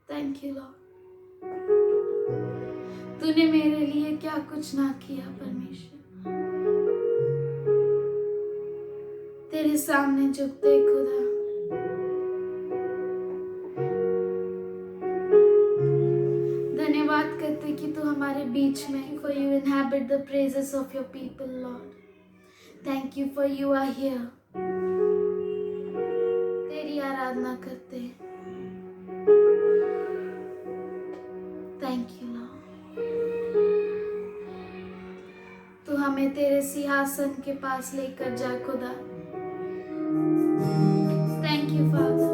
Thank you Lord. तूने मेरे लिए क्या कुछ ना किया परमेश्वर। तेरे सामने झुकते खुदा, धन्यवाद करते कि तू हमारे बीच में, for you inhabit the praises of your people Lord. Thank you for you are here. तेरी आराधना करते हैं। Thank you Lord. तू हमें तेरे सिंहासन के पास लेकर जा खुदा। Thank you Father.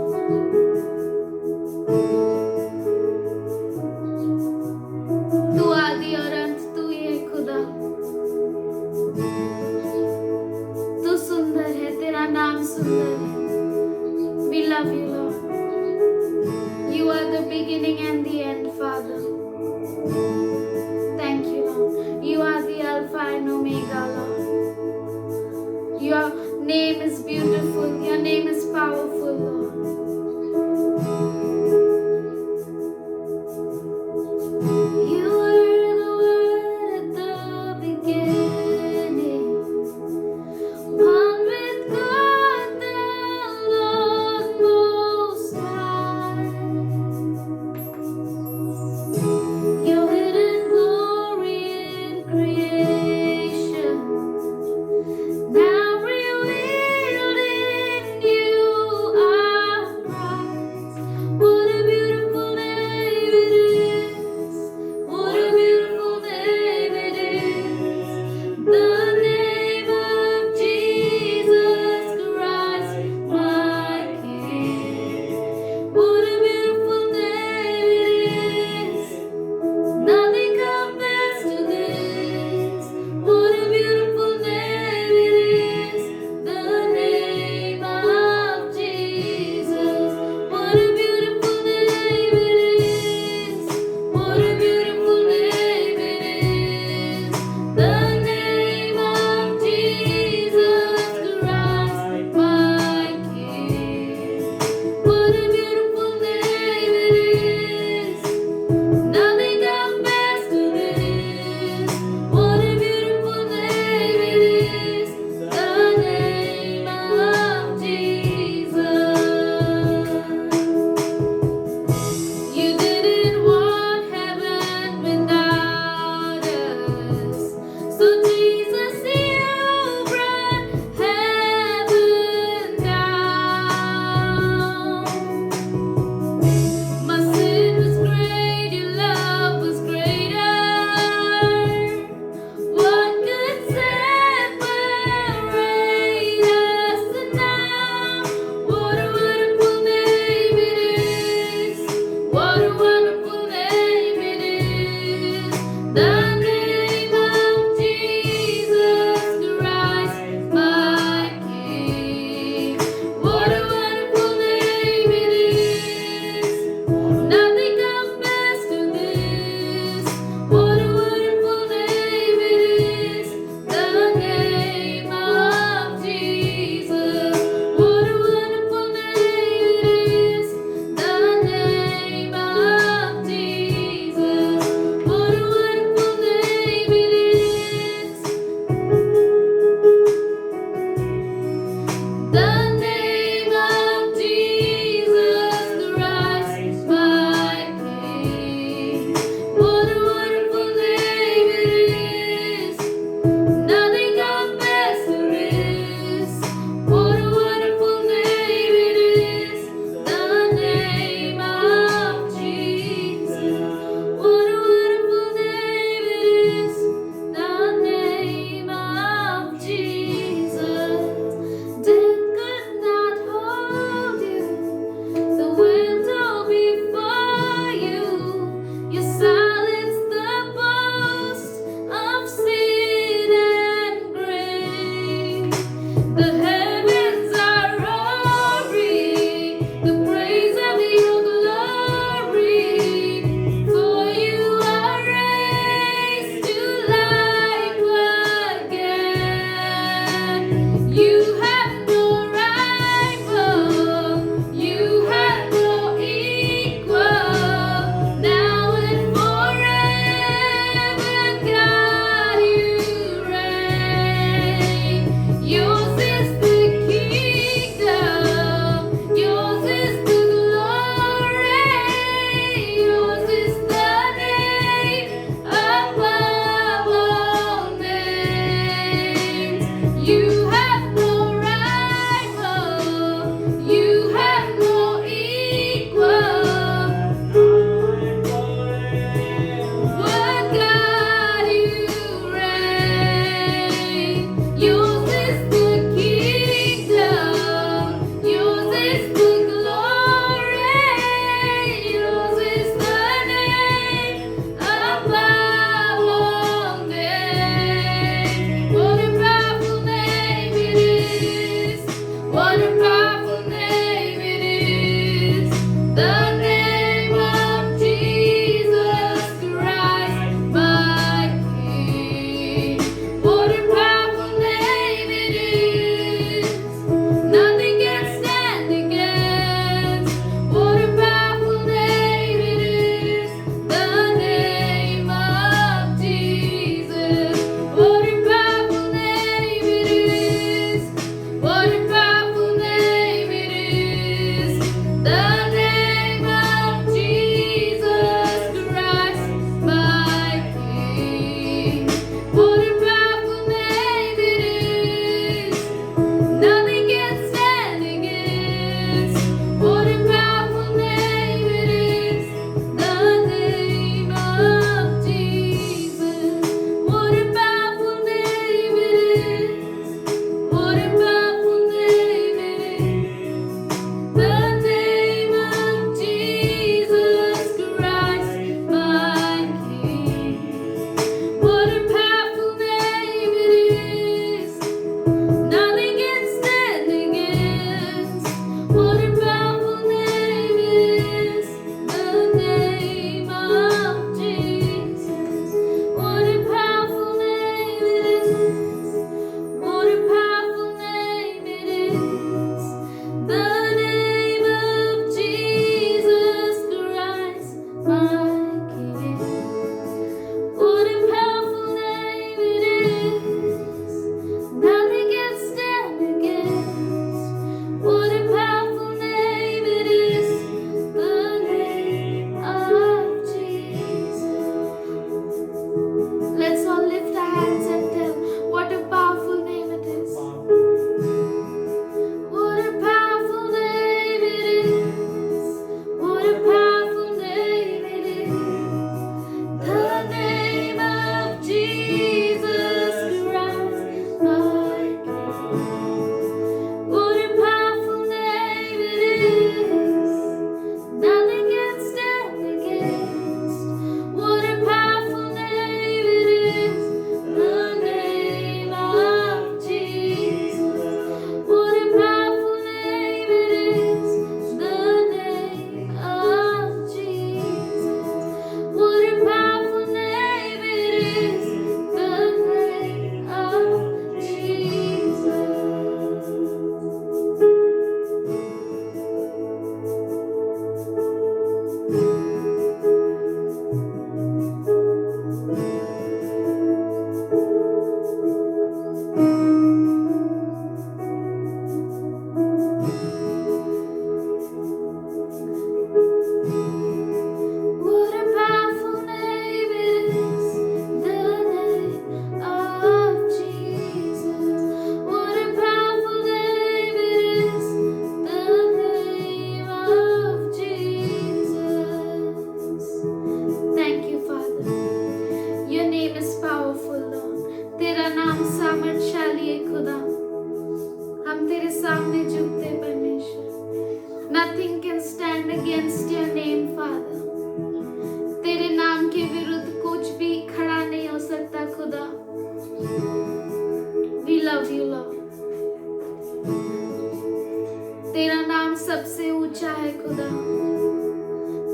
तू आदि और अंत तू ही है खुदा। तू सुंदर है, तेरा नाम सुंदर है। We love you, Lord. You are the beginning and the end, Father. Thank you, Lord. You are the Alpha and Omega, Lord. Your name is beautiful. Your name is powerful, Lord. You were the Word at the beginning. One with God, the Lord Most High. Your hidden glory in creation, now revealed in you,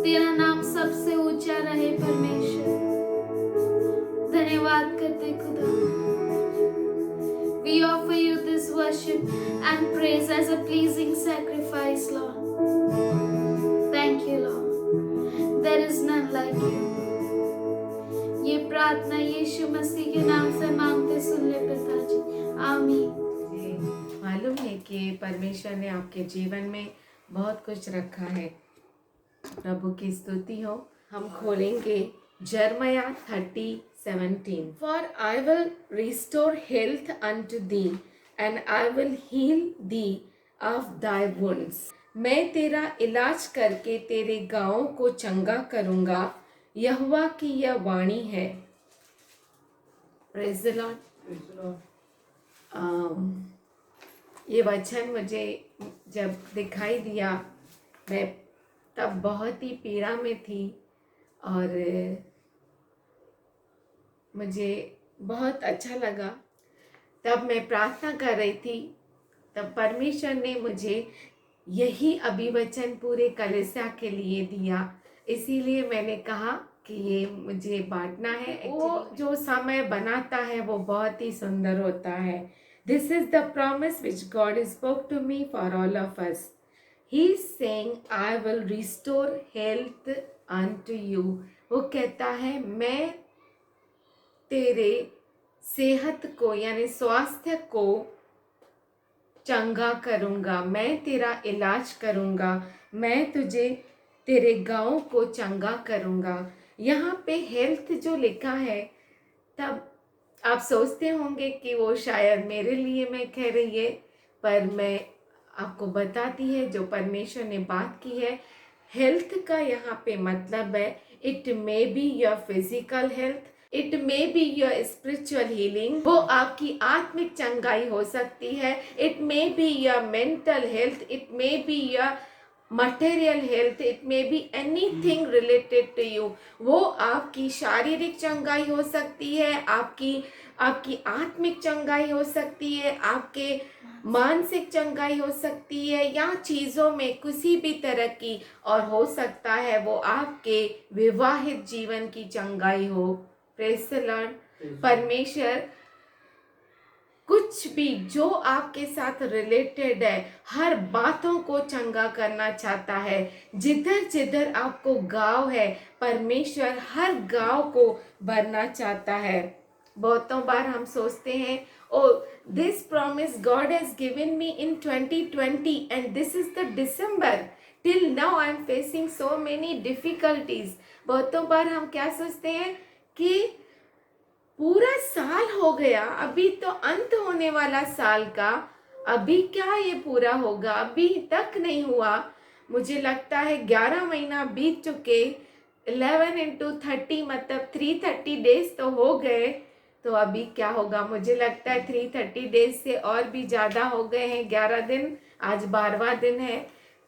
तेरा नाम सबसे ऊंचा रहे परमेश्वर। धन्यवाद करते खुदा। We offer you this worship and praise as a pleasing sacrifice, Lord. Thank you, Lord. There is none like you. ये प्रार्थना यीशु मसीह के नाम से मांगते सुन ले पिताजी, आमीन। मालूम है कि परमेश्वर ने आपके जीवन में बहुत कुछ रखा है। प्रभु की स्तुति हो। हम खोलेंगे जर्मया 30:17। For I will restore health unto thee and I will heal thee of thy wounds। मैं तेरा इलाज करके तेरे गाँव को चंगा करूँगा, यहोवा की यह वाणी है। Praise the Lord. ये वचन मुझे जब दिखाई दिया, मैं तब बहुत ही पीड़ा में थी और मुझे बहुत अच्छा लगा। तब मैं प्रार्थना कर रही थी, तब परमेश्वर ने मुझे यही अभिवचन पूरे कलीसिया के लिए दिया। इसीलिए मैंने कहा कि ये मुझे बांटना है। वो जो समय बनाता है वो बहुत ही सुंदर होता है। This is the promise which God spoke to me for all of us. He is saying, I will restore health unto you. वो कहता है मैं तेरे सेहत को यानी स्वास्थ्य को चंगा करूँगा, मैं तेरा इलाज करूँगा, मैं तुझे तेरे गाँव को चंगा करूँगा। यहाँ पे हेल्थ जो लिखा है, तब आप सोचते होंगे कि वो शायद मेरे लिए मैं कह रही है, पर मैं आपको बताती है जो परमेश्वर ने बात की है। हेल्थ का यहाँ पे मतलब है it may be your physical health, it may be your spiritual healing. वो आपकी आत्मिक चंगाई हो सकती है। It may be your mental health, it may be your material health, it may be anything related to you. वो आपकी शारीरिक चंगाई हो सकती है, आपकी आत्मिक चंगाई हो सकती है, आपके मानसिक चंगाई हो सकती है, या चीज़ों में किसी भी तरह की, और हो सकता है वो आपके विवाहित जीवन की चंगाई हो। Praise the Lord. परमेश्वर कुछ भी जो आपके साथ रिलेटेड है, हर बातों को चंगा करना चाहता है। जिधर जिधर आपको गाँव है, परमेश्वर हर गाँव को भरना चाहता है। बहुतों बार हम सोचते हैं, oh this promise God has given me in 2020 and this is the December, till now I am facing so many difficulties. बहुतों बार हम क्या सोचते हैं कि पूरा साल हो गया, अभी तो अंत होने वाला साल का, अभी क्या ये पूरा होगा, अभी तक नहीं हुआ। मुझे लगता है 11 महीना बीत चुके, 11 into 30 मतलब 330 डेज तो हो गए, तो अभी क्या होगा। मुझे लगता है 330 डेज से और भी ज़्यादा हो गए हैं, 11 दिन, आज 12वां दिन है।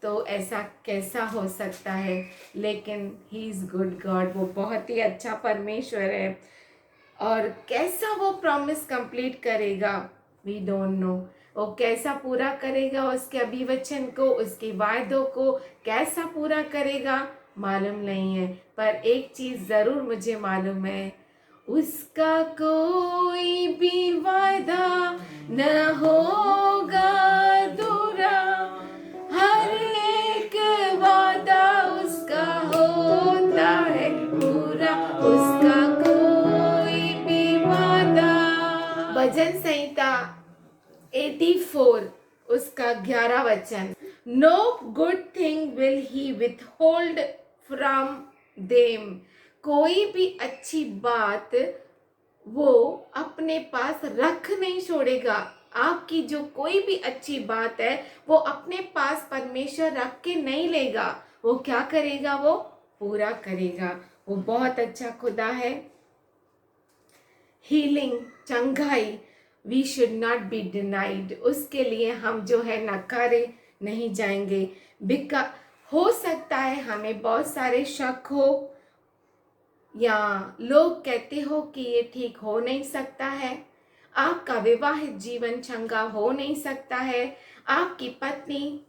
तो ऐसा कैसा हो सकता है, लेकिन ही इज़ गुड गॉड, वो बहुत ही अच्छा परमेश्वर है। और कैसा वो प्रॉमिस कंप्लीट करेगा, वी डोंट नो। वो कैसा पूरा करेगा उसके अभिवचन को, उसके वायदों को कैसा पूरा करेगा मालूम नहीं है, पर एक चीज़ ज़रूर मुझे मालूम है, उसका कोई भी वायदा न होगा अधूरा, हर एक वादा उसका होता है पूरा, उसका भजन संहिता 84 उसका 11 वचन, no good thing will he withhold from them. कोई भी अच्छी बात वो अपने पास रख नहीं छोड़ेगा। आपकी जो कोई भी अच्छी बात है वो अपने पास परमेश्वर रख के नहीं लेगा, वो क्या करेगा, वो पूरा करेगा। वो बहुत अच्छा खुदा है। हीलिंग, चंगाई, we should not be denied, उसके लिए हम जो है नकारे नहीं जाएंगे। हो सकता है हमें बहुत सारे शक हो, या लोग कहते हो कि ये ठीक हो नहीं सकता है, आपका विवाहित जीवन चंगा हो नहीं सकता है, आपकी पत्नी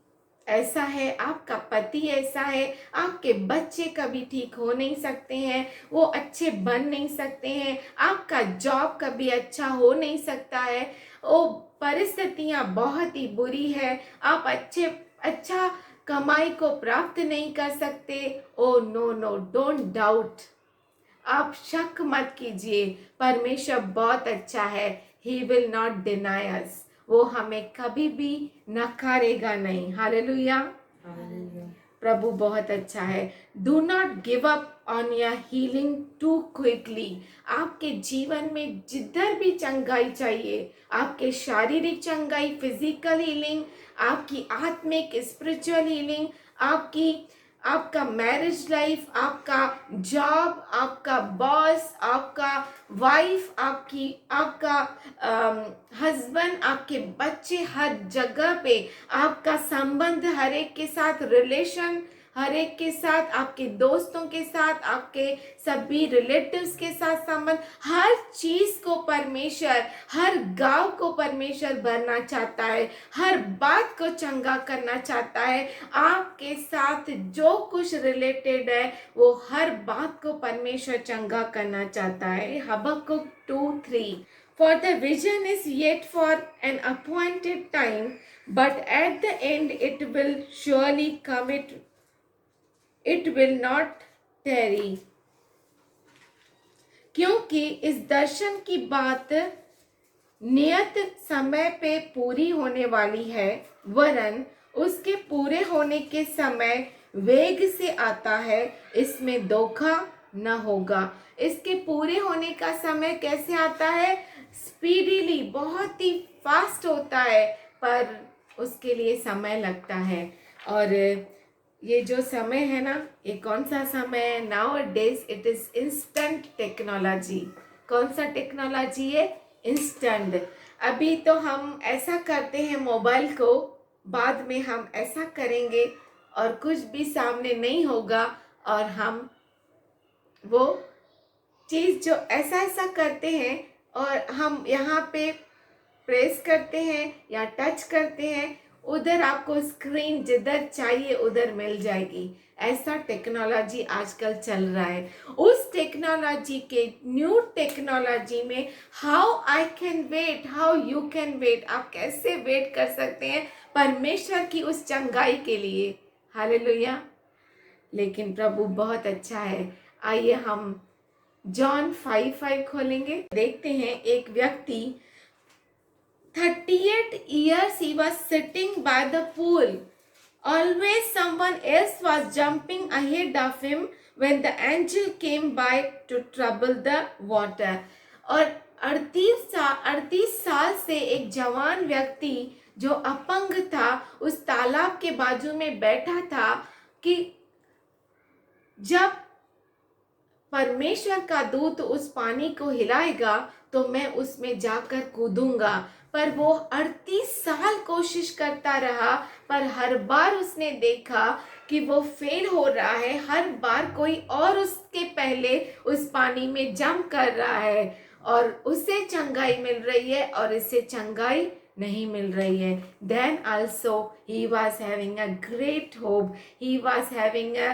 ऐसा है, आपका पति ऐसा है, आपके बच्चे कभी ठीक हो नहीं सकते हैं, वो अच्छे बन नहीं सकते हैं, आपका जॉब कभी अच्छा हो नहीं सकता है, वो परिस्थितियां बहुत ही बुरी है, आप अच्छा कमाई को प्राप्त नहीं कर सकते। Oh no no, don't doubt, आप शक मत कीजिए, परमेश्वर बहुत अच्छा है। He will not deny us, वो हमें कभी भी नकारेगा नहीं। हालेलुया। प्रभु बहुत अच्छा है। Do not give up on your healing too quickly. आपके जीवन में जिधर भी चंगाई चाहिए, आपके शारीरिक चंगाई, फिजिकल हीलिंग, आपकी आत्मिक स्पिरिचुअल हीलिंग, आपकी आपका मैरिज लाइफ, आपका जॉब, आपका बॉस, आपका वाइफ, आपका हस्बैंड, आपके बच्चे, हर जगह पे आपका संबंध, हर एक के साथ रिलेशन, हर एक के साथ, आपके दोस्तों के साथ, आपके सभी रिलेटिव्स के साथ संबंध, हर चीज को परमेश्वर, हर गांव को परमेश्वर भरना चाहता है, हर बात को चंगा करना चाहता है। आपके साथ जो कुछ रिलेटेड है वो हर बात को परमेश्वर चंगा करना चाहता है। हबक्कुक 2:3 For the vision is yet for an appointed time, but at the end it will surely come, it will not tarry. क्योंकि इस दर्शन की बात नियत समय पे पूरी होने वाली है, वरन उसके पूरे होने के समय वेग से आता है, इसमें धोखा न होगा। इसके पूरे होने का समय कैसे आता है? स्पीडीली, बहुत ही फास्ट होता है, पर उसके लिए समय लगता है। और ये जो समय है ना, ये कौन सा समय है? Now days it is instant technology. कौन सा टेक्नोलॉजी है? इंस्टेंट। अभी तो हम ऐसा करते हैं मोबाइल को, बाद में हम ऐसा करेंगे और कुछ भी सामने नहीं होगा, और हम वो चीज़ जो ऐसा ऐसा करते हैं और हम यहाँ पे प्रेस करते हैं या टच करते हैं, उधर आपको स्क्रीन जिधर चाहिए उधर मिल जाएगी। ऐसा टेक्नोलॉजी आजकल चल रहा है। उस टेक्नोलॉजी के, न्यू टेक्नोलॉजी में how I can wait, how you can wait, आप कैसे वेट कर सकते हैं परमेश्वर की उस चंगाई के लिए। हालेलुया। लेकिन प्रभु बहुत अच्छा है। आइए हम जॉन 5:5 खोलेंगे। देखते हैं, एक व्यक्ति 38 years he was sitting by the pool. Always someone else was jumping ahead of him when the angel came by to trouble the water. और 38 साल से एक जवान व्यक्ति जो अपंग था, उस तालाब के बाजू में बैठा था कि जब परमेश्वर का दूत उस पानी को हिलाएगा तो मैं उसमें जाकर कूदूंगा। पर वो 38 साल कोशिश करता रहा, पर हर बार उसने देखा कि वो फेल हो रहा है। हर बार कोई और उसके पहले उस पानी में जंप कर रहा है और उसे चंगाई मिल रही है और इसे चंगाई नहीं मिल रही है। Then also he was having a great hope. He was having a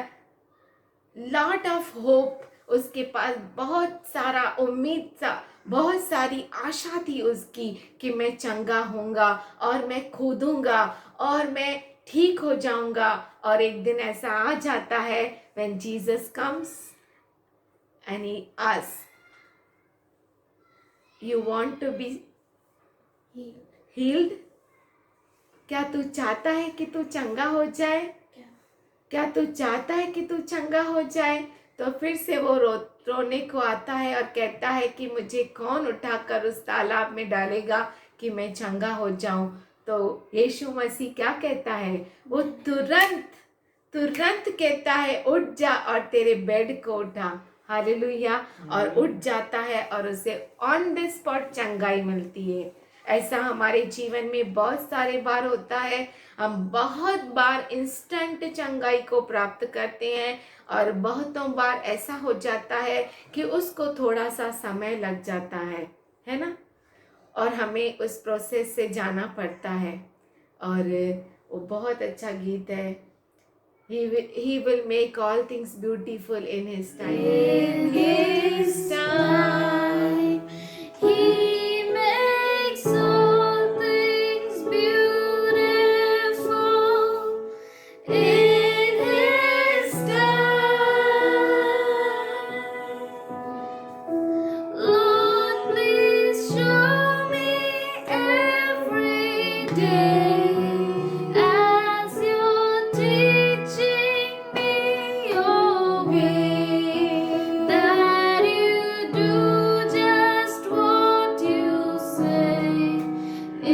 lot of hope. उसके पास बहुत सारा उम्मीद था, बहुत सारी आशा थी उसकी कि मैं चंगा होऊंगा और मैं कूदूंगा और मैं ठीक हो जाऊंगा। और एक दिन ऐसा आ जाता है when Jesus comes and he asks, you want to be healed? क्या तू चाहता है कि तू चंगा हो जाए? क्या तू चाहता है कि तू चंगा हो जाए? तो फिर से वो रोने को आता है और कहता है कि मुझे कौन उठाकर उस तालाब में डालेगा कि मैं चंगा हो जाऊं। तो यीशु मसीह क्या कहता है? वो तुरंत कहता है, उठ जा और तेरे बेड को उठा। हालेलुया। और उठ जाता है और उसे ऑन द स्पॉट चंगाई मिलती है। ऐसा हमारे जीवन में बहुत सारे बार होता है। हम बहुत बार इंस्टेंट चंगाई को प्राप्त करते हैं और बहुतों बार ऐसा हो जाता है कि उसको थोड़ा सा समय लग जाता है ना? और हमें उस प्रोसेस से जाना पड़ता है। और वो बहुत अच्छा गीत है। He will make all things beautiful in his time. In his time, he makes all things beautiful. In his time, Lord, please show me every day as you're teaching me your way, that you do just what you say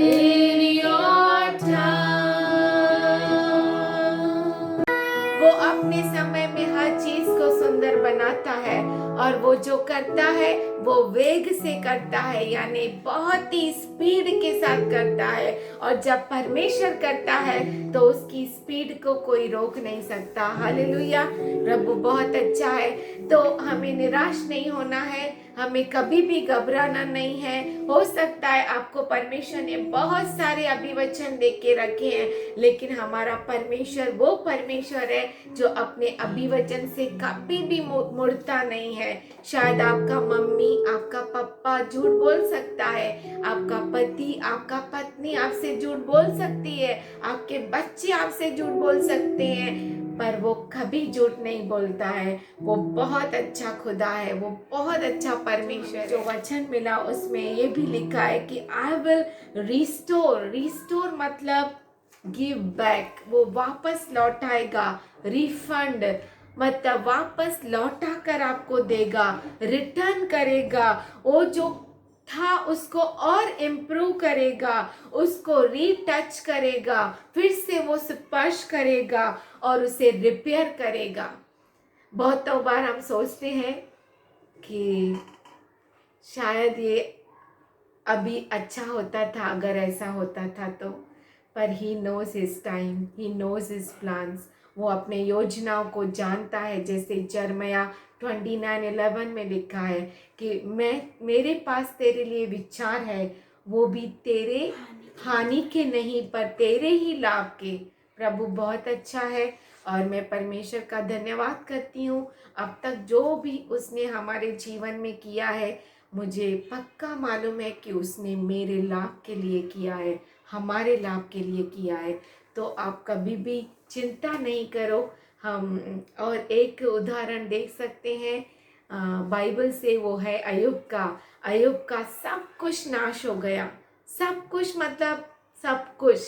in your time. वो अपने समय में हर चीज को सुंदर बनाता है और वो जो करता है वो वेग से करता है, यानी बहुत ही स्पीड के साथ करता है। और जब परमेश्वर करता है तो उसकी स्पीड को कोई रोक नहीं सकता। हालेलुया, प्रभु बहुत अच्छा है। तो हमें निराश नहीं होना है, हमें कभी भी घबराना नहीं है। हो सकता है आपको परमेश्वर ने बहुत सारे अभिवचन दे के रखे हैं, लेकिन हमारा परमेश्वर वो परमेश्वर है जो अपने अभिवचन से कभी भी मुड़ता नहीं है। शायद आपका मम्मी, आपका पापा झूठ बोल सकता है, आपका पति, आपका पत्नी आपसे झूठ बोल सकती है, आपके बच्चे आपसे झूठ बोल सकते हैं, पर वो कभी झूठ नहीं बोलता है। वो बहुत अच्छा खुदा है, वो बहुत अच्छा परमेश्वर। जो वचन मिला उसमें ये भी लिखा है कि आई विल रिस्टोर मतलब गिव बैक, वो वापस लौटाएगा। रिफंड मतलब वापस लौटा कर आपको देगा, रिटर्न करेगा। वो जो था उसको और इम्प्रूव करेगा, उसको रीटच करेगा, फिर से वो स्पर्श करेगा और उसे रिपेयर करेगा। बहुतों बार हम सोचते हैं कि शायद ये अभी अच्छा होता था अगर ऐसा होता था तो, पर he knows his time, he knows his plans. वो अपने योजनाओं को जानता है। जैसे यिर्मयाह 29:11 में लिखा है कि मेरे पास तेरे लिए विचार है, वो भी तेरे हानि के नहीं पर तेरे ही लाभ के। प्रभु बहुत अच्छा है और मैं परमेश्वर का धन्यवाद करती हूँ। अब तक जो भी उसने हमारे जीवन में किया है, मुझे पक्का मालूम है कि उसने मेरे लाभ के लिए किया है, हमारे लाभ के लिए किया है। तो आप कभी भी चिंता नहीं करो। हम और एक उदाहरण देख सकते हैं बाइबल से, वो है अय्यूब का सब कुछ नाश हो गया। सब कुछ मतलब सब कुछ।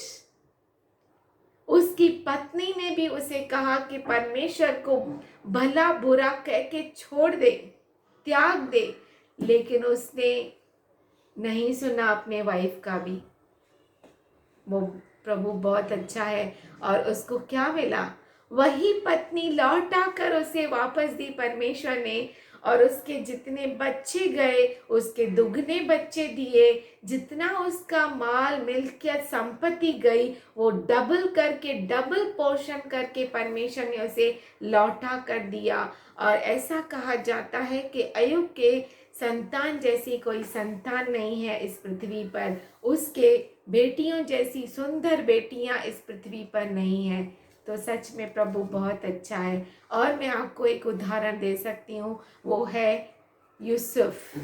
उसकी पत्नी ने भी उसे कहा कि परमेश्वर को भला बुरा कह के छोड़ दे, त्याग दे, लेकिन उसने नहीं सुना अपने वाइफ का भी। वो प्रभु बहुत अच्छा है और उसको क्या मिला? वही पत्नी लौटा कर उसे वापस दी परमेश्वर ने, और उसके जितने बच्चे गए उसके दुगने बच्चे दिए। जितना उसका माल मिल्कियत संपत्ति गई वो डबल करके, डबल पोर्शन करके परमेश्वर ने उसे लौटा कर दिया। और ऐसा कहा जाता है कि अय्यूब के संतान जैसी कोई संतान नहीं है इस पृथ्वी पर, उसके बेटियों जैसी सुंदर बेटियां इस पृथ्वी पर नहीं है। तो सच में प्रभु बहुत अच्छा है। और मैं आपको एक उदाहरण दे सकती हूँ, वो है Yusuf.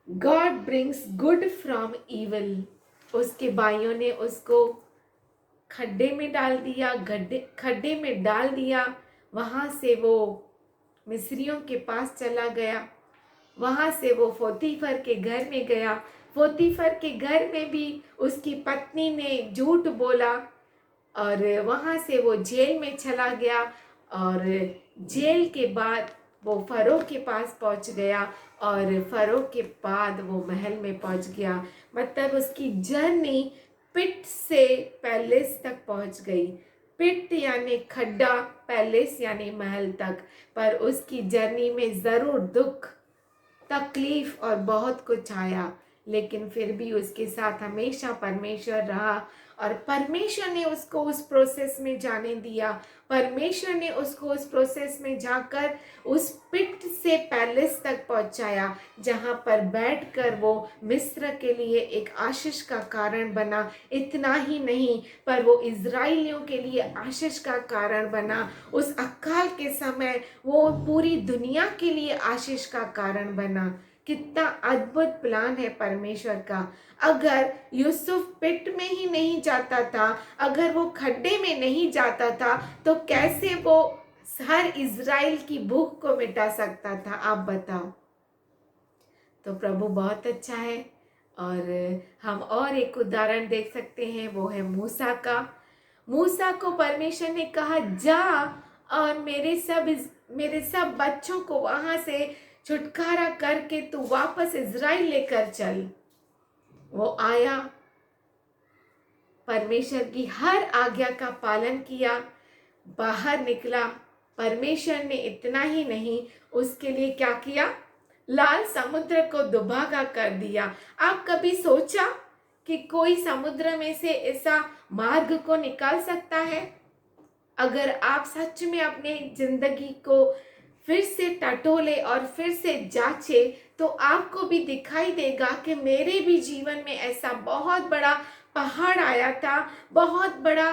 God brings good from evil. उसके भाइयों ने उसको खड्डे में डाल दिया, खड्डे में डाल दिया। वहाँ से वो मिस्रियों के पास चला गया, वहाँ से वो पोतीफर के घर में गया। पोतीफर के घर में भी उसकी पत्नी ने झूठ बोला और वहाँ से वो जेल में चला गया, और जेल के बाद वो फरो के पास पहुँच गया, और फरो के बाद वो महल में पहुँच गया। मतलब उसकी जर्नी पिट से पैलेस तक पहुँच गई। पिट यानी खड्डा, पैलेस यानी महल तक। पर उसकी जर्नी में ज़रूर दुख, तकलीफ और बहुत कुछ आया, लेकिन फिर भी उसके साथ हमेशा परमेश्वर रहा और परमेश्वर ने उसको उस प्रोसेस में जाने दिया। परमेश्वर ने उसको उस प्रोसेस में जाकर उस पिट से पैलेस तक पहुंचाया, जहां पर बैठकर वो मिस्र के लिए एक आशीष का कारण बना। इतना ही नहीं, पर वो इज़राइलियों के लिए आशीष का कारण बना। उस अकाल के समय वो पूरी दुनिया के लिए आशीष का कारण बना। कितना अद्भुत प्लान है परमेश्वर का। अगर यूसुफ पिट में ही नहीं जाता था, अगर वो खड्डे में नहीं जाता था, तो कैसे वो हर इज़राइल की भूख को मिटा सकता था, आप बताओ। तो प्रभु बहुत अच्छा है। और हम और एक उदाहरण देख सकते हैं, वो है मूसा का। मूसा को परमेश्वर ने कहा, जा और मेरे सब बच्चों को वहां से छुटकारा करके तू वापस इज़राइल लेकर चल। वो आया, परमेश्वर की हर आज्ञा का पालन किया, बाहर निकला। परमेश्वर ने इतना ही नहीं, उसके लिए क्या किया, लाल समुद्र को दुभागा कर दिया। आप कभी सोचा कि कोई समुद्र में से ऐसा मार्ग को निकाल सकता है? अगर आप सच में अपने जिंदगी को फिर से टटोले और फिर से जांचे, तो आपको भी दिखाई देगा कि मेरे भी जीवन में ऐसा बहुत बड़ा पहाड़ आया था, बहुत बड़ा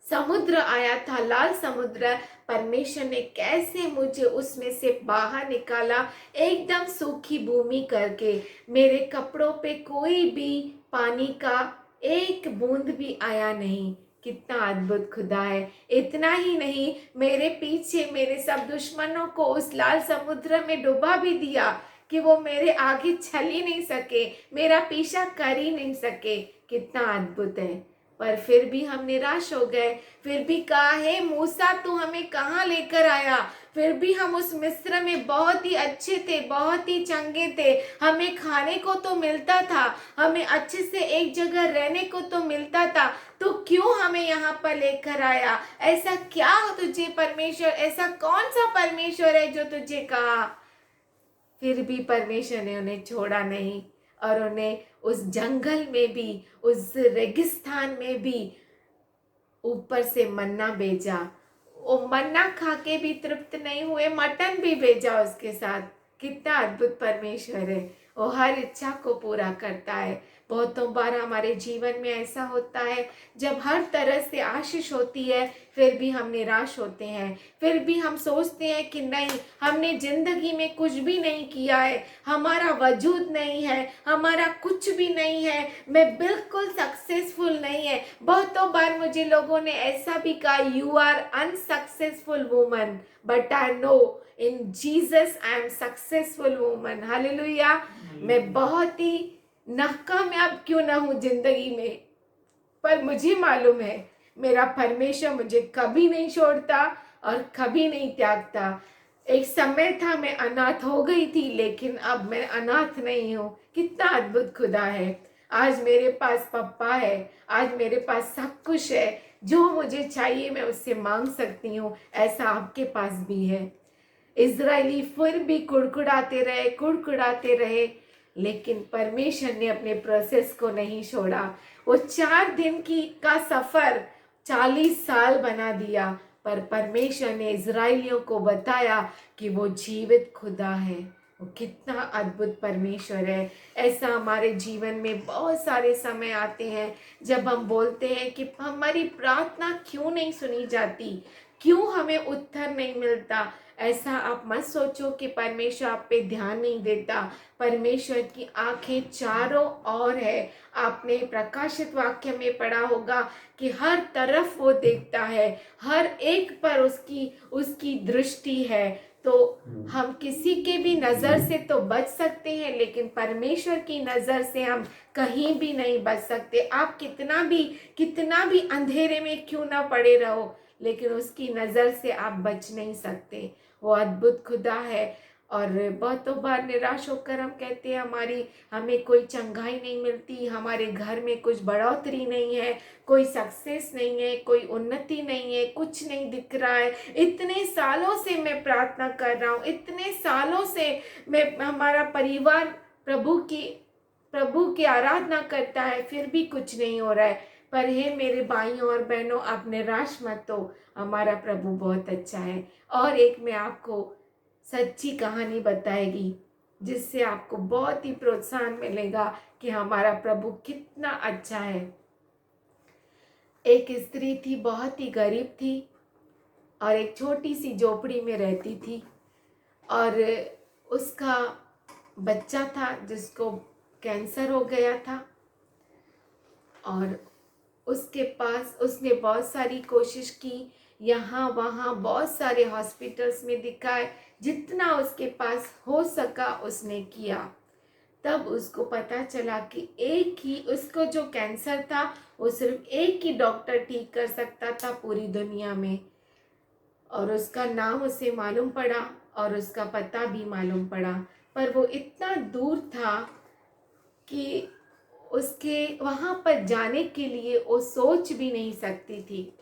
समुद्र आया था, लाल समुद्र। परमेश्वर ने कैसे मुझे उसमें से बाहर निकाला, एकदम सूखी भूमि करके। मेरे कपड़ों पे कोई भी पानी का एक बूंद भी आया नहीं। कितना अद्भुत खुदा है। इतना ही नहीं, मेरे पीछे मेरे सब दुश्मनों को उस लाल समुद्र में डुबा भी दिया कि वो मेरे आगे चल ही नहीं सके, मेरा पीछा कर ही नहीं सके। कितना अद्भुत है। पर फिर भी हम निराश हो गए। फिर भी कहा, हे मूसा, तू हमें कहाँ लेकर आया? फिर भी हम उस मिस्र में बहुत ही अच्छे थे, बहुत ही चंगे थे, हमें खाने को तो मिलता था, हमें अच्छे से एक जगह रहने को तो मिलता था, तो क्यों हमें यहाँ पर लेकर आया? ऐसा क्या तुझे परमेश्वर, ऐसा कौन सा परमेश्वर है जो तुझे कहा? फिर भी परमेश्वर ने उन्हें छोड़ा नहीं और उन्हें उस जंगल में भी, उस रेगिस्तान में भी ऊपर से मन्ना भेजा। वो मन्ना खा के भी तृप्त नहीं हुए, मटन भी भेजा उसके साथ। कितना अद्भुत परमेश्वर है। वो हर इच्छा को पूरा करता है। बहुतों बार हमारे जीवन में ऐसा होता है, जब हर तरह से आशीष होती है, फिर भी हम निराश होते हैं। फिर भी हम सोचते हैं कि नहीं, हमने जिंदगी में कुछ भी नहीं किया है, हमारा वजूद नहीं है, हमारा कुछ भी नहीं है, मैं बिल्कुल सक्सेसफुल नहीं है। बहुतों बार मुझे लोगों ने ऐसा भी कहा, you are unsuccessful woman, but I know in Jesus I am successful woman. Hallelujah. मैं बहुत ही नाकामयाब क्यों ना हूं जिंदगी में, पर मुझे मालूम है मेरा परमेश्वर मुझे कभी नहीं छोड़ता और कभी नहीं त्यागता। एक समय था मैं अनाथ हो गई थी, लेकिन अब मैं अनाथ नहीं हूँ। कितना अद्भुत खुदा है। आज मेरे पास पप्पा है, आज मेरे पास सब कुछ है, जो मुझे चाहिए मैं उससे मांग सकती हूँ। ऐसा आपके पास भी है। इज़राइली फिर भी कुड़कुड़ाते रहे, लेकिन परमेश्वर ने अपने प्रोसेस को नहीं छोड़ा। वो 4 दिन का सफर 40 साल बना दिया, पर परमेश्वर ने इज़राइलियों को बताया कि वो जीवित खुदा है। वो कितना अद्भुत परमेश्वर है। ऐसा हमारे जीवन में बहुत सारे समय आते हैं जब हम बोलते हैं कि हमारी प्रार्थना क्यों नहीं सुनी जाती, क्यों हमें उत्तर नहीं मिलता। ऐसा आप मत सोचो कि परमेश्वर आप पे ध्यान नहीं देता। परमेश्वर की आंखें चारों ओर है। आपने प्रकाशित वाक्य में पढ़ा होगा कि हर तरफ वो देखता है, हर एक पर उसकी दृष्टि है। तो हम किसी के भी नज़र से तो बच सकते हैं, लेकिन परमेश्वर की नज़र से हम कहीं भी नहीं बच सकते। आप कितना भी अंधेरे में क्यों ना पड़े रहो, लेकिन उसकी नज़र से आप बच नहीं सकते। वो अद्भुत खुदा है। और बहुतों बार निराश होकर हम कहते हैं हमें कोई चंगाई नहीं मिलती, हमारे घर में कुछ बढ़ोतरी नहीं है, कोई सक्सेस नहीं है, कोई उन्नति नहीं है, कुछ नहीं दिख रहा है। इतने सालों से मैं प्रार्थना कर रहा हूँ, इतने सालों से हमारा परिवार प्रभु की आराधना करता है, फिर भी कुछ नहीं हो रहा है। पर हे मेरे भाइयों और बहनों, आप निराश मत हो, हमारा प्रभु बहुत अच्छा है। और एक मैं आपको सच्ची कहानी बताएगी जिससे आपको बहुत ही प्रोत्साहन मिलेगा कि हमारा प्रभु कितना अच्छा है। एक स्त्री थी, बहुत ही गरीब थी और एक छोटी सी झोपड़ी में रहती थी, और उसका बच्चा था जिसको कैंसर हो गया था। और उसके पास उसने बहुत सारी कोशिश की, यहाँ वहाँ बहुत सारे हॉस्पिटल्स में दिखाए, जितना उसके पास हो सका उसने किया। तब उसको पता चला कि एक ही उसको जो कैंसर था वो सिर्फ एक ही डॉक्टर ठीक कर सकता था पूरी दुनिया में, और उसका नाम उसे मालूम पड़ा और उसका पता भी मालूम पड़ा। पर वो इतना दूर था कि उसके वहाँ पर जाने के लिए वो सोच भी नहीं सकती थी।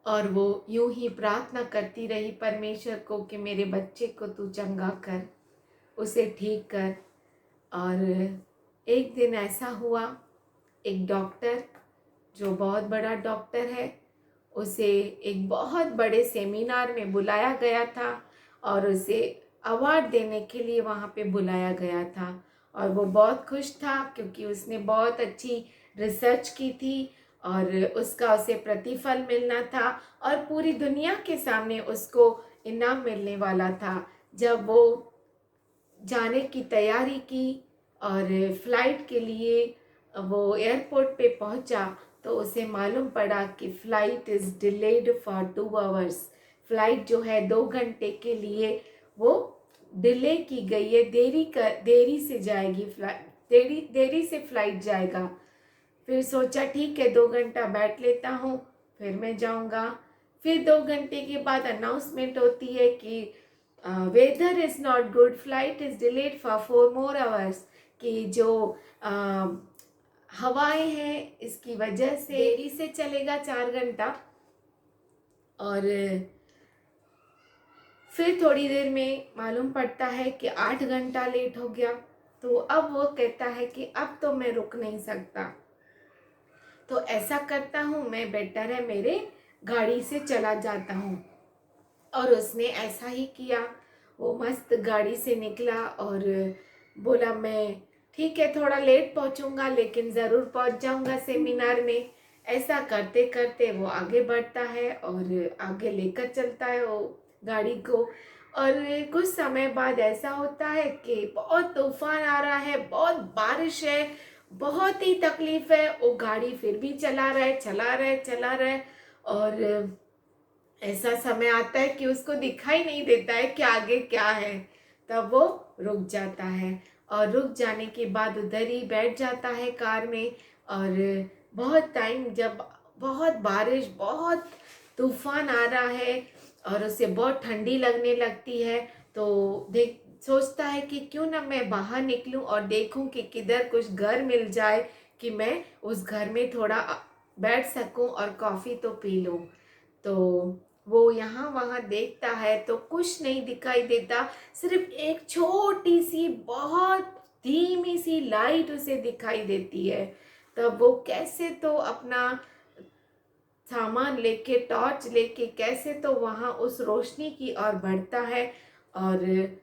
और वो यूं ही प्रार्थना करती रही परमेश्वर को कि मेरे बच्चे को तू चंगा कर, उसे ठीक कर। और एक दिन ऐसा हुआ, एक डॉक्टर जो बहुत बड़ा डॉक्टर है, उसे एक बहुत बड़े सेमिनार में बुलाया गया था और उसे अवार्ड देने के लिए वहाँ पे बुलाया गया था। और वो बहुत खुश था क्योंकि उसने बहुत अच्छी रिसर्च की थी और उसका उसे प्रतिफल मिलना था और पूरी दुनिया के सामने उसको इनाम मिलने वाला था। जब वो जाने की तैयारी की और फ्लाइट के लिए वो एयरपोर्ट पे पहुंचा, तो उसे मालूम पड़ा कि flight is delayed for 2 hours. Flight जो है 2 घंटे के लिए वो डिले की गई है, देरी से जाएगी फ्लाइट, देरी से फ़्लाइट जाएगा। फिर सोचा ठीक है 2 घंटा बैठ लेता हूँ, फिर मैं जाऊँगा। फिर 2 घंटे के बाद अनाउंसमेंट होती है कि weather is not good, flight is delayed for 4 more hours, कि जो हवाएं हैं इसकी वजह से देरी से चलेगा 4 घंटा। और फिर थोड़ी देर में मालूम पड़ता है कि 8 घंटा लेट हो गया। तो अब वो कहता है कि अब तो मैं रुक नहीं सकता, तो ऐसा करता हूँ मैं, बेटर है मेरे गाड़ी से चला जाता हूँ। और उसने ऐसा ही किया, वो मस्त गाड़ी से निकला और बोला मैं ठीक है थोड़ा लेट पहुँचूँगा लेकिन ज़रूर पहुँच जाऊँगा सेमिनार में। ऐसा करते करते वो आगे बढ़ता है और आगे लेकर चलता है वो गाड़ी को। और कुछ समय बाद ऐसा होता है कि बहुत तूफान आ रहा है, बहुत बारिश है, बहुत ही तकलीफ है, वो गाड़ी फिर भी चला रहा है, चला रहा है, चला रहा है। और ऐसा समय आता है कि उसको दिखाई नहीं देता है कि आगे क्या है। तब वो रुक जाता है और रुक जाने के बाद उधर ही बैठ जाता है कार में। और बहुत टाइम, जब बहुत बारिश, बहुत तूफान आ रहा है और उसे बहुत ठंडी लगने लगती है, तो देख सोचता है कि क्यों ना मैं बाहर निकलूं और देखूं कि किधर कुछ घर मिल जाए कि मैं उस घर में थोड़ा बैठ सकूं और कॉफ़ी तो पी लूं। तो वो यहाँ वहाँ देखता है तो कुछ नहीं दिखाई देता, सिर्फ एक छोटी सी बहुत धीमी सी लाइट उसे दिखाई देती है। तब वो कैसे तो अपना सामान लेके, टॉर्च लेके कैसे तो वहाँ उस रोशनी की ओर बढ़ता है। और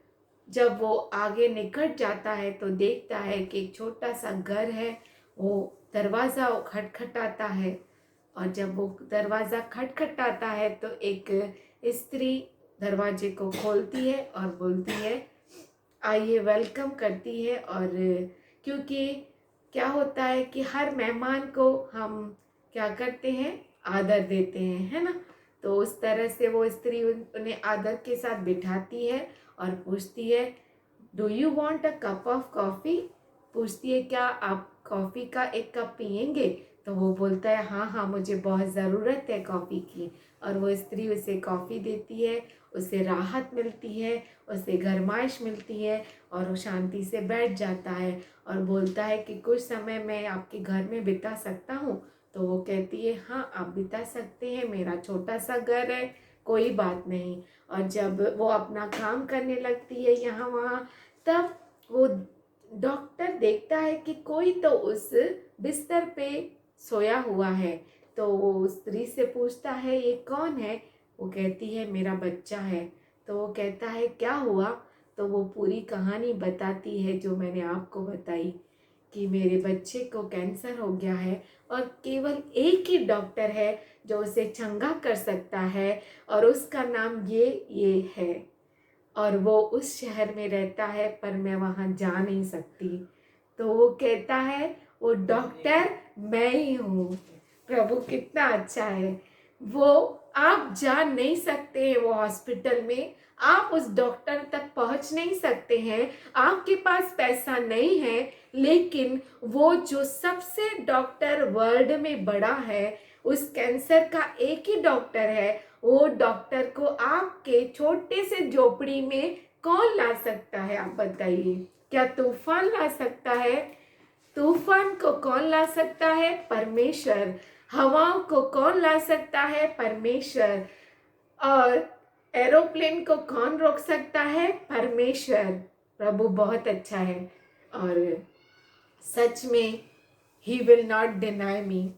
जब वो आगे निकट जाता है तो देखता है कि एक छोटा सा घर है। वो दरवाज़ा खटखटाता है और जब वो दरवाज़ा खटखटाता है तो एक स्त्री दरवाजे को खोलती है और बोलती है आइए, वेलकम करती है। और क्योंकि क्या होता है कि हर मेहमान को हम क्या करते हैं, आदर देते हैं, है ना। तो उस तरह से वो स्त्री उन्हें आदर के साथ बिठाती है और पूछती है do you want a cup of coffee, पूछती है क्या आप कॉफ़ी का एक कप पियेंगे। तो वो बोलता है हाँ हाँ, मुझे बहुत ज़रूरत है कॉफ़ी की। और वो स्त्री उसे कॉफ़ी देती है, उसे राहत मिलती है, उसे गरमाइश मिलती है और वो शांति से बैठ जाता है और बोलता है कि कुछ समय मैं आपके घर में बिता सकता हूँ। तो वो कहती है हाँ आप बिता सकते हैं, मेरा छोटा सा घर है, कोई बात नहीं। और जब वो अपना काम करने लगती है यहाँ वहाँ, तब वो डॉक्टर देखता है कि कोई तो उस बिस्तर पे सोया हुआ है। तो वो स्त्री से पूछता है ये कौन है? वो कहती है मेरा बच्चा है। तो वो कहता है क्या हुआ? तो वो पूरी कहानी बताती है जो मैंने आपको बताई कि मेरे बच्चे को कैंसर हो गया है और केवल एक ही डॉक्टर है जो उसे चंगा कर सकता है और उसका नाम ये है और वो उस शहर में रहता है पर मैं वहाँ जा नहीं सकती। तो वो कहता है वो डॉक्टर मैं ही हूँ। प्रभु कितना अच्छा है। वो आप जा नहीं सकते हैं वो हॉस्पिटल में, आप उस डॉक्टर तक पहुंच नहीं सकते हैं, आपके पास पैसा नहीं है, लेकिन वो जो सबसे डॉक्टर वर्ल्ड में बड़ा है, उस कैंसर का एक ही डॉक्टर है, वो डॉक्टर को आपके छोटे से झोपड़ी में कौन ला सकता है? आप बताइए, क्या तूफान ला सकता है? तूफान को कौन ला सकता है? परमेश्वर। हवाओं को कौन ला सकता है? परमेश्वर। और एरोप्लेन को कौन रोक सकता है? परमेश्वर। प्रभु बहुत अच्छा है और सच में ही will not deny me,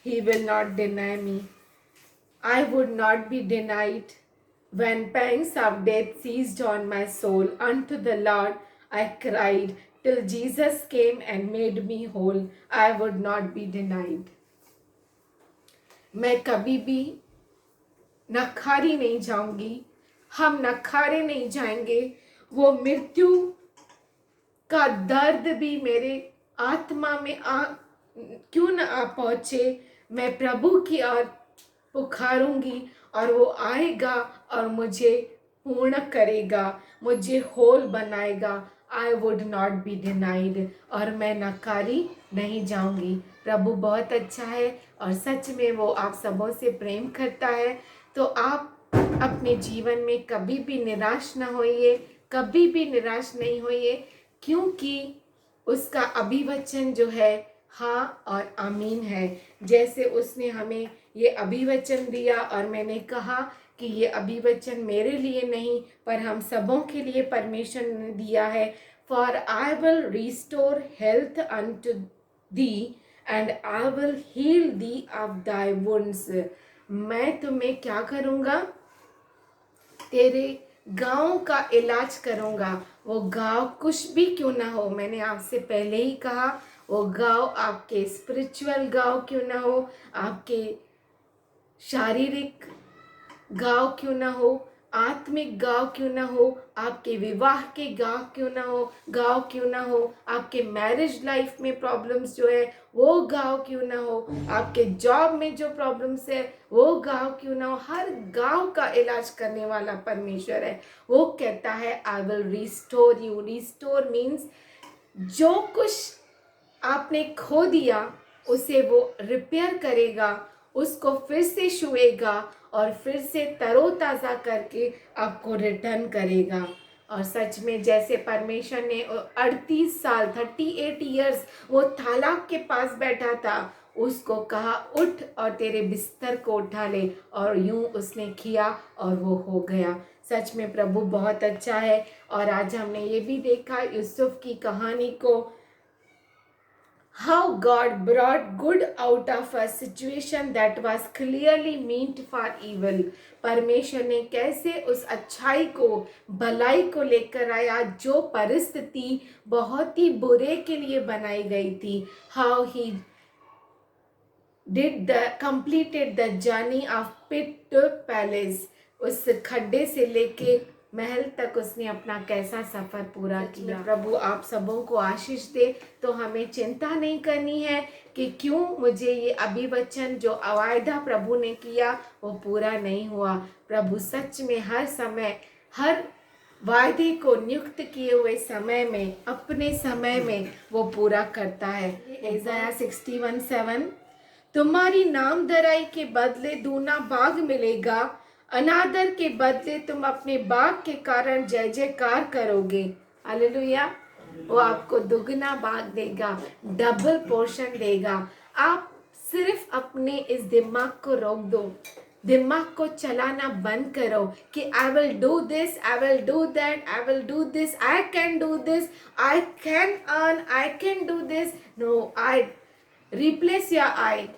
he will not deny me. I would not be denied. When pangs of death seized on my soul, unto the Lord I cried, till Jesus came and made me whole. I would not be denied. मैं कभी भी नखारी नहीं जाऊंगी, हम नखारे नहीं जाएंगे। वो मृत्यु का दर्द भी मेरे आत्मा में क्यों न आ पहुंचे, मैं प्रभु की ओर पुकारूंगी और वो आएगा और मुझे पूर्ण करेगा, मुझे होल बनाएगा। I would not be denied, और मैं नकारी नहीं जाऊंगी। प्रभु बहुत अच्छा है और सच में वो आप सबों से प्रेम करता है। तो आप अपने जीवन में कभी भी निराश न होइए, कभी भी निराश नहीं होइए, क्योंकि उसका अभिवचन जो है हाँ और आमीन है। जैसे उसने हमें ये अभिवचन दिया और मैंने कहा कि ये अभिवचन मेरे लिए नहीं पर हम सबों के लिए परमेश्वर ने दिया है। For I will restore health unto thee and I will heal thee of thy wounds. मैं तुम्हें क्या करूँगा? तेरे गाँव का इलाज करूँगा। वो गाँव कुछ भी क्यों ना हो, मैंने आपसे पहले ही कहा, वो गाँव आपके स्पिरिचुअल गाँव क्यों ना हो, आपके शारीरिक गाँव क्यों ना हो, आत्मिक गाँव क्यों ना हो, आपके विवाह के गाँव क्यों ना हो, गाँव क्यों ना हो, आपके मैरिज लाइफ में प्रॉब्लम्स जो है वो गाँव क्यों ना हो, आपके जॉब में जो प्रॉब्लम्स है वो गाँव क्यों ना हो, हर गाँव का इलाज करने वाला परमेश्वर है। वो कहता है आई will restore you. Restore means जो कुछ आपने खो दिया उसे वो रिपेयर करेगा, उसको फिर से छुएगा और फिर से तरोताज़ा करके आपको रिटर्न करेगा। और सच में जैसे परमेश्वर ने 38 साल 38 ईयर्स वो तालाब के पास बैठा था, उसको कहा उठ और तेरे बिस्तर को उठा ले, और यूं उसने किया और वो हो गया। सच में प्रभु बहुत अच्छा है। और आज हमने ये भी देखा यूसुफ की कहानी को, how God brought good out of a situation that was clearly meant for evil। परमेश्वर ने कैसे उस अच्छाई को, भलाई को लेकर आया जो परिस्थिति बहुत ही बुरे के लिए बनाई गई थी। how he completed the journey of pit to palace। उस खड्डे से लेके महल तक उसने अपना कैसा सफर पूरा किया। प्रभु आप सबों को आशीष दे। तो हमें चिंता नहीं करनी है कि क्यों मुझे ये अभिवचन जो वायदा प्रभु ने किया वो पूरा नहीं हुआ। प्रभु सच में हर समय हर वायदे को नियुक्त किए हुए समय में, अपने समय में वो पूरा करता है। इज़ाया 61:7, तुम्हारी नामधराई के बदले दूना भाग मिलेगा, अनादर के बदले तुम अपने बाग के कारण जय जयकार करोगे। हालेलुया। वो आपको दुगना भाग देगा, डबल पोर्शन देगा। आप सिर्फ अपने इस दिमाग को रोक दो, दिमाग को चलाना बंद करो कि I will do this, I will do that, I will do this, I can do this, I can earn, I can do this. No, replace your I.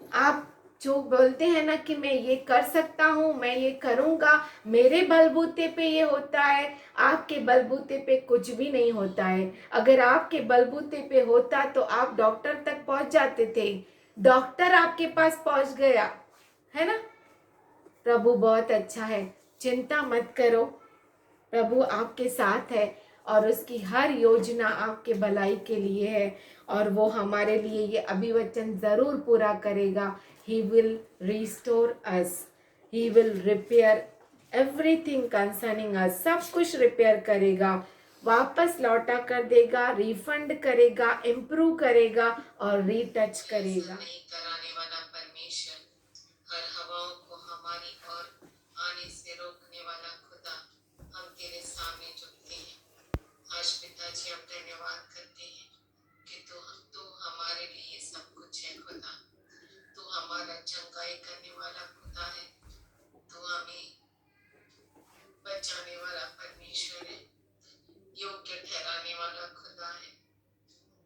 आप जो बोलते हैं ना कि मैं ये कर सकता हूँ, मैं ये करूँगा, मेरे बलबूते पे ये होता है, आपके बलबूते पे कुछ भी नहीं होता है। अगर आपके बलबूते पे होता तो आप डॉक्टर तक पहुँच जाते थे। डॉक्टर आपके पास पहुँच गया, है ना। प्रभु बहुत अच्छा है, चिंता मत करो। प्रभु आपके साथ है और उसकी हर योजना आपके भलाई के लिए है और वो हमारे लिए ये अभिवचन जरूर पूरा करेगा। He will restore us, he will repair everything concerning us. सब कुछ रिपेयर करेगा, वापस लौटा कर देगा, रिफंड करेगा, इम्प्रूव करेगा और रीटच करेगा। नहीं कराने वाला परमेश्वर, हर हवाओं को हमारी ओर आने से रोकने वाला खुदा, हम तेरे सामने झुकते हैं। आज पिताजी हम धन्यवाद करते हैं कि तू हमारे लिए सब कुछ है खुदा। तू हमारा चंगाई करने वाला खुदा है। तू हमें बचाने वाला परमेश्वर है, योग्य ठहराने वाला खुदा है,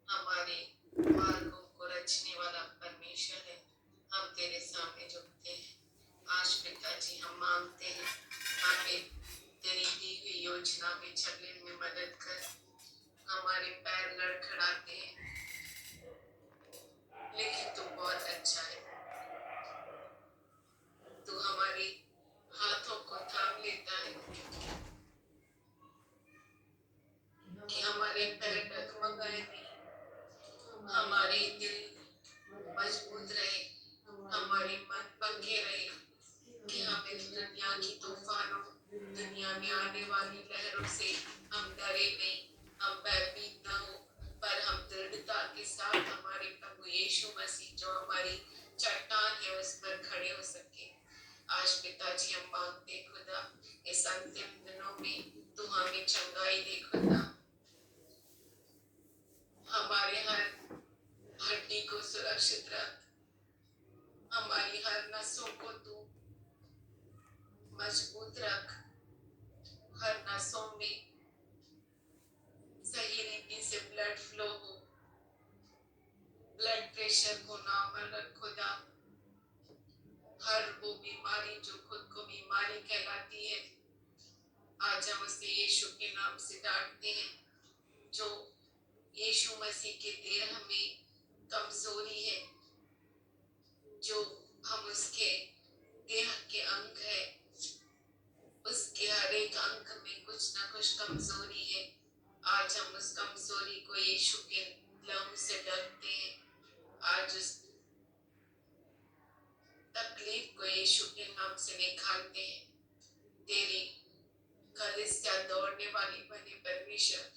हमारे मार्गों को रचने वाला परमेश्वर है। हम तेरे सामने झुकते हैं। आज पिताजी हम मांगते हैं, हमें तेरी दी हुई योजना में चलने में मदद कर। हमारे पैर लड़खड़ाते हैं लेकिन तू बहुत अच्छा है। तू हमारे हाथों को थाम लेता है कि हमारे पैर डगमगाए नहीं, हमारे दिल मजबूत रहे, हमारे मन पक्के रहे कि हम इस दुनिया की तूफानों, दुनिया में आने वाली लहरों से हम डरे नहीं, हम भयभीत न हो, पर हम दृढ़ता के साथ हमारे प्रभु यीशु मसीह जो हमारी चट्टान है उस पर खड़े हो सके। आज पिताजी हम मांगते खुदा, इस अंतिम दिनों में तू हमें चंगाई दे खुदा। हमारे हर हड्डी को सुरक्षित रख, हमारी हर नसों को तू मजबूत रख, हर नसों में सही रीति से ब्लड फ्लो हो, ब्लड प्रेशर को नॉर्मल रख खुदा। हर वो बीमारी जो खुद को बीमारी कहलाती है, आज हम उसे यीशु के नाम से डांटते हैं। जो यीशु मसीह के देह में कमजोरी है, जो हम उसके देह के अंग है, उसके हर एक अंग में कुछ ना कुछ कमजोरी है। आज हम उस कमजोरी को यीशु के लहू से डरते हैं। आज उस तकलीफ को यीशु के नाम से निकालते हैं। तेरी कलिसिया दौड़ने वाली बने परमेश्वर,